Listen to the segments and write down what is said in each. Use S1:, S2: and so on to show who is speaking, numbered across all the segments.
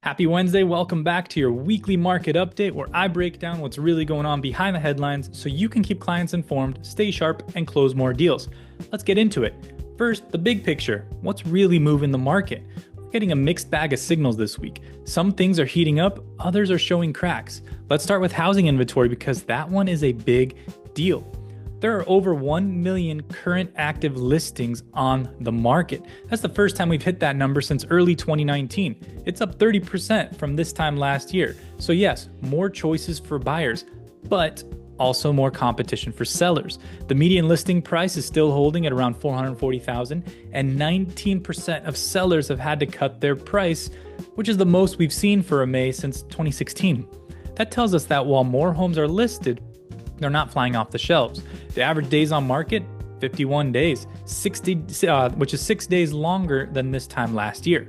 S1: Happy Wednesday. Welcome back to your weekly market update where I break down what's really going on behind the headlines so you can keep clients informed, stay sharp, and close more deals. Let's get into it. First, the big picture. What's really moving the market? We're getting a mixed bag of signals this week. Some things are heating up, others are showing cracks. Let's start with housing inventory because that one is a big deal. There are over 1 million current active listings on the market. That's the first time we've hit that number since early 2019. It's up 30% from this time last year. So yes, more choices for buyers, but also more competition for sellers. The median listing price is still holding at around $440,000, and 19% of sellers have had to cut their price, which is the most we've seen for a May since 2016. That tells us that while more homes are listed, they're not flying off the shelves. The average days on market, 51 days, which is 6 days longer than this time last year.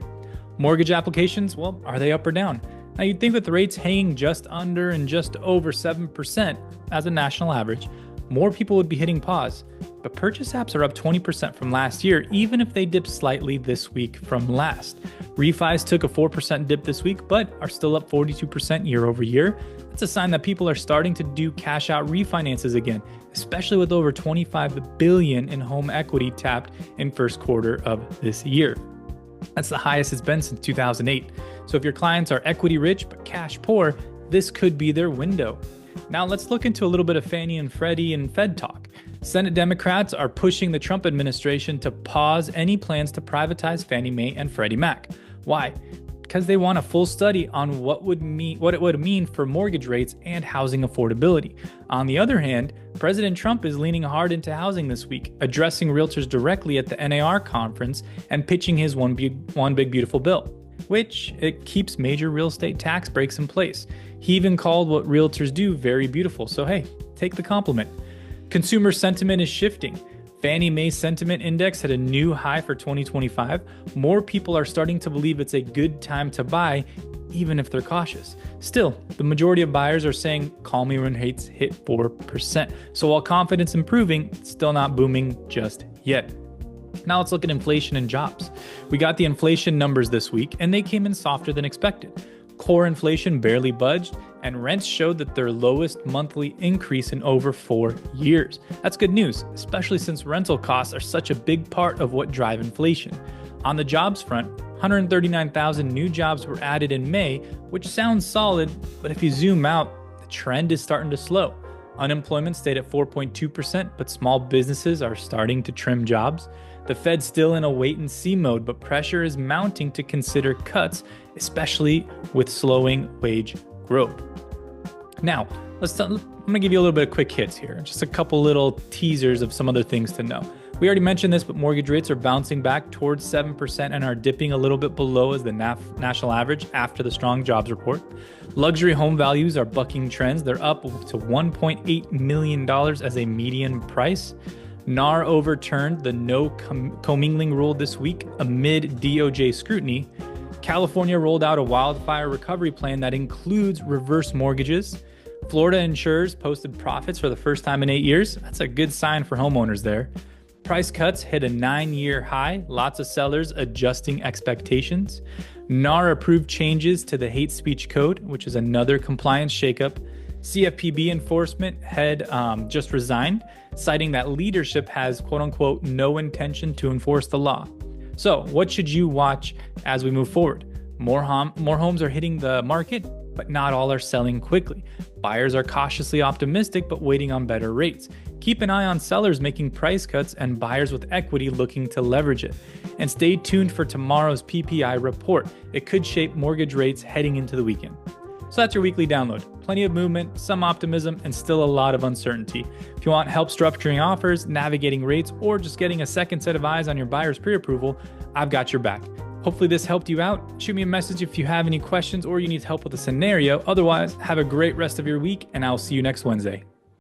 S1: Mortgage applications, well, are they up or down? Now you'd think with the rates hanging just under and just over 7% as a national average, more people would be hitting pause. But purchase apps are up 20% from last year, even if they dipped slightly this week from last. Refis took a 4% dip this week, but are still up 42% year over year. That's a sign that people are starting to do cash out refinances again, especially with over $25 billion in home equity tapped in first quarter of this year. That's the highest it's been since 2008. So if your clients are equity rich but cash poor, this could be their window. Now let's look into a little bit of Fannie and Freddie and Fed talk. Senate Democrats are pushing the Trump administration to pause any plans to privatize Fannie Mae and Freddie Mac. Why? Because they want a full study on what it would mean for mortgage rates and housing affordability. On the other hand, President Trump is leaning hard into housing this week, addressing realtors directly at the NAR conference and pitching his one big beautiful bill, which it keeps major real estate tax breaks in place. He even called what realtors do very beautiful. So hey, take the compliment. Consumer sentiment is shifting. Fannie Mae Sentiment Index hit a new high for 2025. More people are starting to believe it's a good time to buy, even if they're cautious. Still, the majority of buyers are saying, call me when rates hit 4%. So while confidence improving, it's still not booming just yet. Now let's look at inflation and jobs. We got the inflation numbers this week, and they came in softer than expected. Core inflation barely budged, and rents showed that their lowest monthly increase in over 4 years. That's good news, especially since rental costs are such a big part of what drive inflation. On the jobs front, 139,000 new jobs were added in May, which sounds solid, but if you zoom out, the trend is starting to slow. Unemployment stayed at 4.2%, but small businesses are starting to trim jobs. The Fed's still in a wait-and-see mode, but pressure is mounting to consider cuts, especially with slowing wage growth. Now, I'm going to give you a little bit of quick hits here, just a couple little teasers of some other things to know. We already mentioned this, but mortgage rates are bouncing back towards 7% and are dipping a little bit below as the national average after the strong jobs report. Luxury home values are bucking trends. They're up to $1.8 million as a median price. NAR overturned the no commingling rule this week amid DOJ scrutiny. California rolled out a wildfire recovery plan that includes reverse mortgages. Florida insurers posted profits for the first time in 8 years. That's a good sign for homeowners there. Price cuts hit a 9-year high. Lots of sellers adjusting expectations. NAR approved changes to the hate speech code, which is another compliance shakeup. CFPB enforcement head just resigned, citing that leadership has quote unquote no intention to enforce the law. So what should you watch as we move forward? More homes are hitting the market, but not all are selling quickly. Buyers are cautiously optimistic, but waiting on better rates. Keep an eye on sellers making price cuts and buyers with equity looking to leverage it. And stay tuned for tomorrow's PPI report. It could shape mortgage rates heading into the weekend. So that's your weekly download. Plenty of movement, some optimism, and still a lot of uncertainty. If you want help structuring offers, navigating rates, or just getting a second set of eyes on your buyer's pre-approval, I've got your back. Hopefully this helped you out. Shoot me a message if you have any questions or you need help with a scenario. Otherwise, have a great rest of your week, and I'll see you next Wednesday.